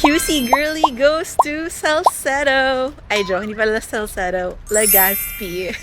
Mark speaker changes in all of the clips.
Speaker 1: QC Girly goes to Salcedo. Ay, joke, hindi pala Salcedo. Legazpi.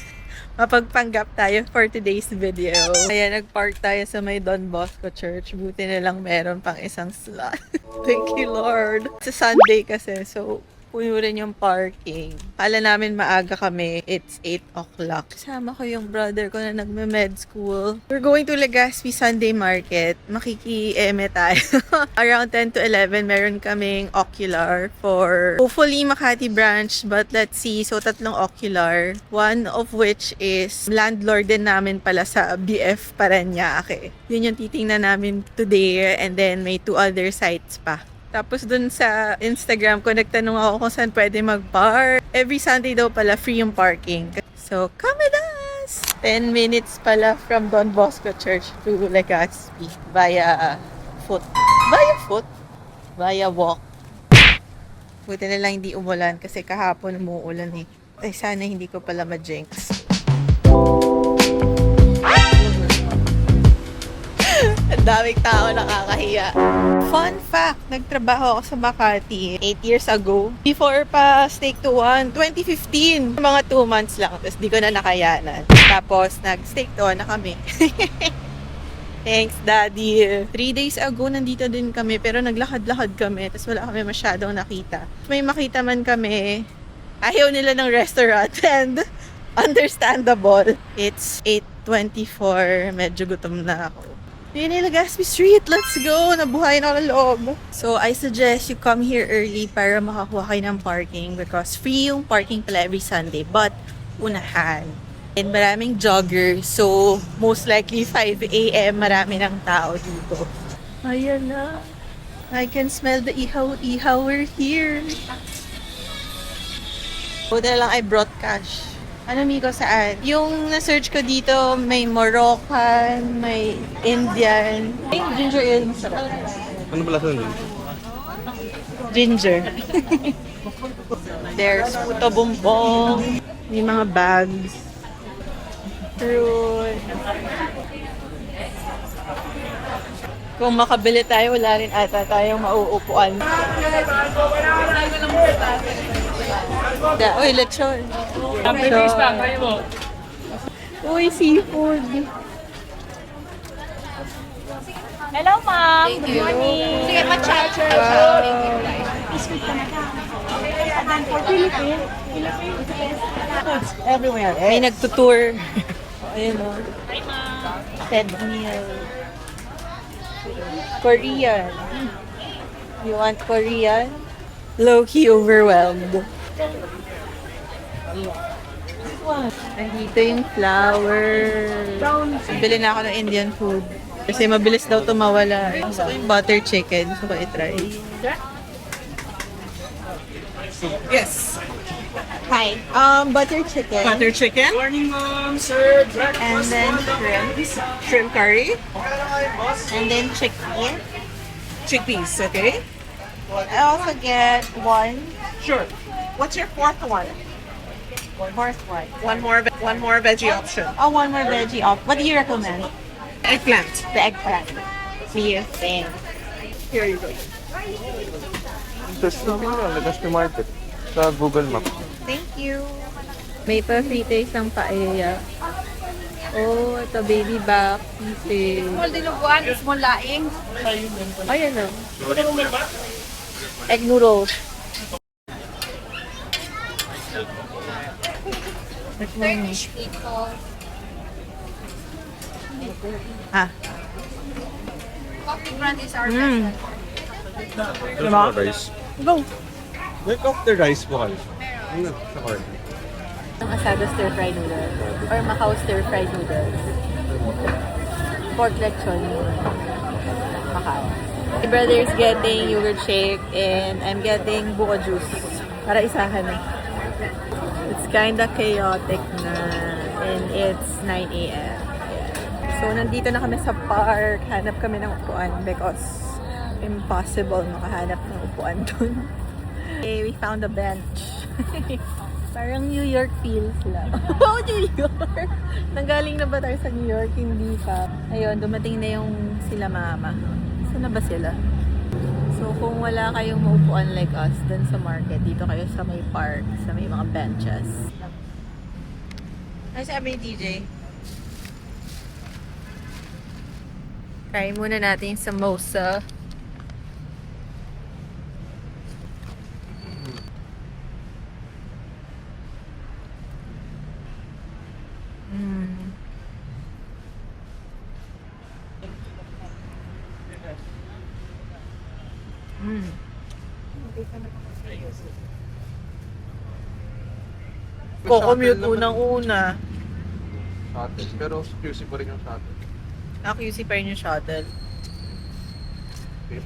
Speaker 1: Mapagpanggap tayo for today's video. Kaya nagpark tayo sa may Don Bosco Church. Buti na lang meron pang isang slot. Thank you, Lord. Sa Sunday kasi, so puno rin yung parking. Kala namin maaga kami. It's 8 o'clock. Kasama ko yung brother ko na nagme-med school. We're going to Legazpi Sunday Market. Makiki-eme tayo. Around 10 to 11, meron kaming ocular for hopefully Makati branch. But let's see. So, tatlong ocular. One of which is landlord din namin pala sa BF Parañaque. Yun yung titingnan namin today. And then, may 2 other sites pa. Tapos dun sa Instagram ko, nagtanong ako kung saan pwede mag-park. Every Sunday daw pala, free yung parking. So, come with us! 10 minutes pala from Don Bosco Church to Legazpi via foot. Via foot? Via walk. Buti na lang hindi umulan kasi kahapon umuulan eh. Ay, sana hindi ko pala ma-jinx. Ang daming tao nakakahiya. Fun fact, nagtrabaho ako sa Makati 8 years ago. Before pa Steak to One, 2015. Mga 2 months lang, tapos di ko na nakayanan. Tapos nag-Steak to One na kami. Thanks, Daddy. 3 days ago, nandito din kami, pero naglakad-lakad kami, tapos wala kami masyadong nakita. May makita man kami, ayaw nila ng restaurant, and understandable. It's 8:24, medyo gutom na ako. Yun yung Legazpi Street. Let's go! Nabuhay na ako ng loob. So, I suggest you come here early para makakuha kayo ng parking because free yung parking pala every Sunday. But, unahan. And maraming joggers. So, most likely 5 a.m. marami ng tao dito. Ayan na. I can smell the ihaw-ihaw. We're here. Buti na lang I brought cash. Ano, Miko, saan? Yung na-search ko dito, may Moroccan, may Indian. Ay, ginger ale, masarap.
Speaker 2: Ano pala sa nun?
Speaker 1: Ginger. There's puto bumbong. May mga bags. Fruit. Kung makabili tayo, wala rin ata tayong mauupuan. Uy, lechon. Uy, seafood.
Speaker 3: Hello, ma'am. Good morning. Sige, ma-charge. Thank you. Biscuit ka na ka. And then for Philippines, foods everywhere.
Speaker 1: May nagtutour. Ayun o.
Speaker 3: Hi, ma'am.
Speaker 1: Ted meal. Korean. You want Korean? Low-key overwhelmed. Nandito yung flour. Bili na ako ng Indian food. Kasi mabilis daw ito mawala. Gusto ko yung butter chicken. Gusto ko i-try.
Speaker 2: Yes.
Speaker 1: Hi. Butter chicken.
Speaker 2: Butter chicken. Morning, mom, sir.
Speaker 1: And then shrimp. Shrimp curry. And then chicken.
Speaker 2: Chickpeas, okay?
Speaker 1: I also get one.
Speaker 2: Sure. What's your fourth one?
Speaker 1: Fourth one.
Speaker 2: One more veggie option.
Speaker 1: Oh, one more veggie off. What do you recommend?
Speaker 2: Eggplant.
Speaker 1: The eggplant. See you. Thanks.
Speaker 2: Here you go.
Speaker 4: Search namin na, Legazpi Market sa Google Maps.
Speaker 1: Thank you. May pa-frite isang paella. Oh, ito baby back.
Speaker 3: Small dinuguan, small laing.
Speaker 1: Ayan o. Egg noodles.
Speaker 3: Turkish people.
Speaker 1: Ah.
Speaker 3: Coffee brand is our
Speaker 1: Mm.
Speaker 4: There's more rice.
Speaker 1: Go.
Speaker 4: Wake up the rice po kayo. Ano? Sa corn.
Speaker 1: Ang asado stir-fried noodles. Or Macau stir-fried noodles. Pork lechon. Macau. My brother is getting yogurt shake and I'm getting buko juice. Para isahan na. It's kinda chaotic na and it's 9 a.m. So, nandito na kami sa park. Hanap kami ng upuan because impossible makahanap ng upuan dun. Okay, we found a bench. Parang New York feels lang. Oh, New York! Nanggaling na ba tayo sa New York? Hindi pa. Ayun, dumating na yung sila mama. Saan na ba sila? So, So, kung wala kayong maupuan like us dun sa market, dito kayo sa may park, sa may mga benches. Ano sabi ni TJ? Try muna natin yung samosa. Commute unang-una.
Speaker 4: Shuttle. Pero QC pa rin yung shuttle.
Speaker 1: QC pa rin yung shuttle.
Speaker 4: Okay.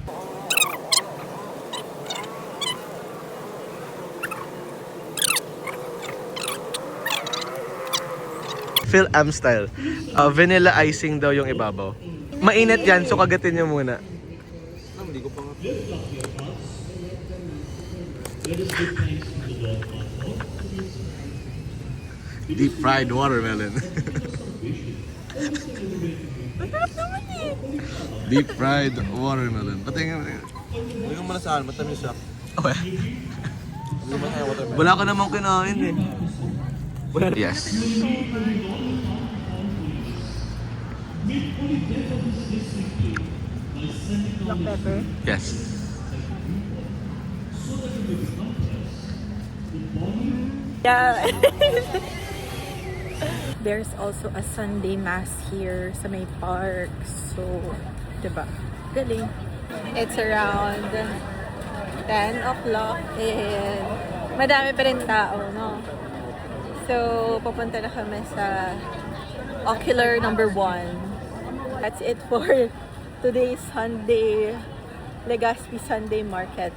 Speaker 5: Phil Am style. Vanilla icing daw yung ibabaw. Mainit yan, so kagatin nyo muna.
Speaker 4: Hindi ko pa nga.
Speaker 5: Deep fried watermelon. Deep fried watermelon. Patingin.
Speaker 4: Hindi ko malasahan, matamis siya.
Speaker 5: Okay.
Speaker 4: Hindi ko malasahan watermelon.
Speaker 5: Wala ka namang kinain eh. Yes.
Speaker 1: Black pepper.
Speaker 5: Yes.
Speaker 1: Yeah. There's also a Sunday Mass here sa may park. So, diba? Galing. It's around 10 o'clock and madami pa rin tao, no? So, papunta na kami sa Ocular number 1. That's it for today's Sunday, Legazpi Sunday Market.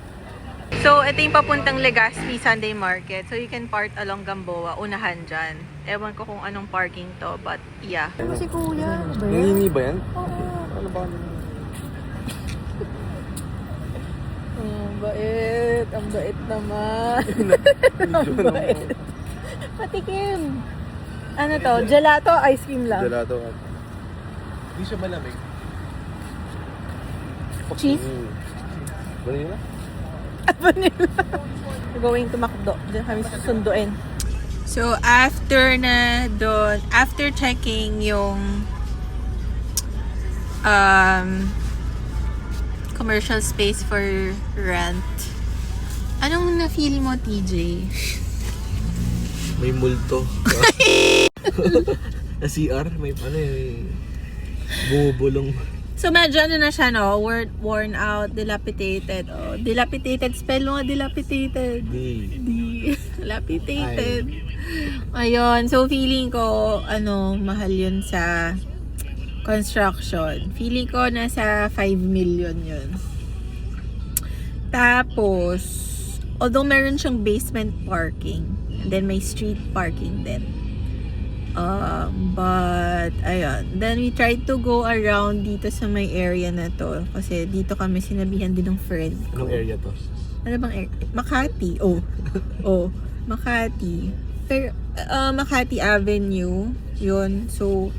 Speaker 1: So, ito yung papuntang Legazpi Sunday Market. So, you can park along Gamboa. Unahan dyan. Ewan ko kung anong parking to, but yeah. Ano si Kuya? Ano ba yan?
Speaker 4: Nangingi ba yan?
Speaker 1: Oo.
Speaker 4: Ano ba?
Speaker 1: Ang bait. Ang bait naman. Ang bait. Patikim. Ano to? Gelato, ice cream lang.
Speaker 4: Gelato. Hindi siya malamig.
Speaker 1: Cheese?
Speaker 4: Vanilla?
Speaker 1: Vanilla. We're going to McDo. Diyan kami susunduin. So, after checking yung commercial space for rent, anong na-feel mo, TJ?
Speaker 5: May multo. Sa CR, may bumubulong.
Speaker 1: So, medyo ano na siya, no? Worn out, dilapidated. Oh, dilapidated. Spell mo nga dilapidated. Dilapidated. Ayun. So, feeling ko, mahal yun sa construction. Feeling ko nasa 5 million yun. Tapos, although meron siyang basement parking, and then may street parking din. But, ayun. Then, we tried to go around dito sa may area na to. Kasi dito kami sinabihan din ng friend ko.
Speaker 5: Anong area to?
Speaker 1: Ano bang area? Makati. Oh, Makati. Pero, Makati Avenue. Yun. So,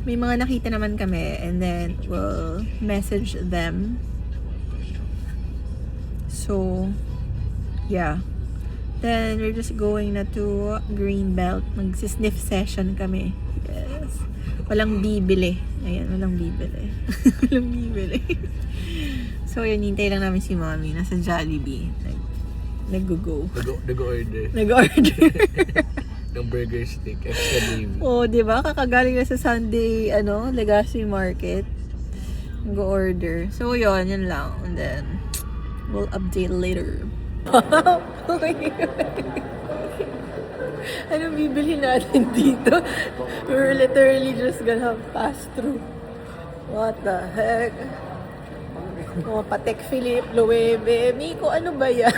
Speaker 1: may mga nakita naman kami. And then, we'll message them. So, yeah. Then, we're just going na to Greenbelt. Mag-sniff session kami. Yes. Walang bibili. Ayan, walang bibili. Walang bibili. So, yun, hintay lang namin si Mommy. Nasa Jollibee. Nag-go.
Speaker 5: Nag-order.
Speaker 1: Nag-order.
Speaker 5: Ng burger stick. Extra gravy.
Speaker 1: Oh, di ba? Kakagaling na sa Sunday, Legazpi Market. Nag-order. So, yun lang. And then, we'll update later. Anong bibili natin dito? We're literally just gonna pass through. What the heck? Mga Patek Philippe, Loewe, Miko, ano ba yan?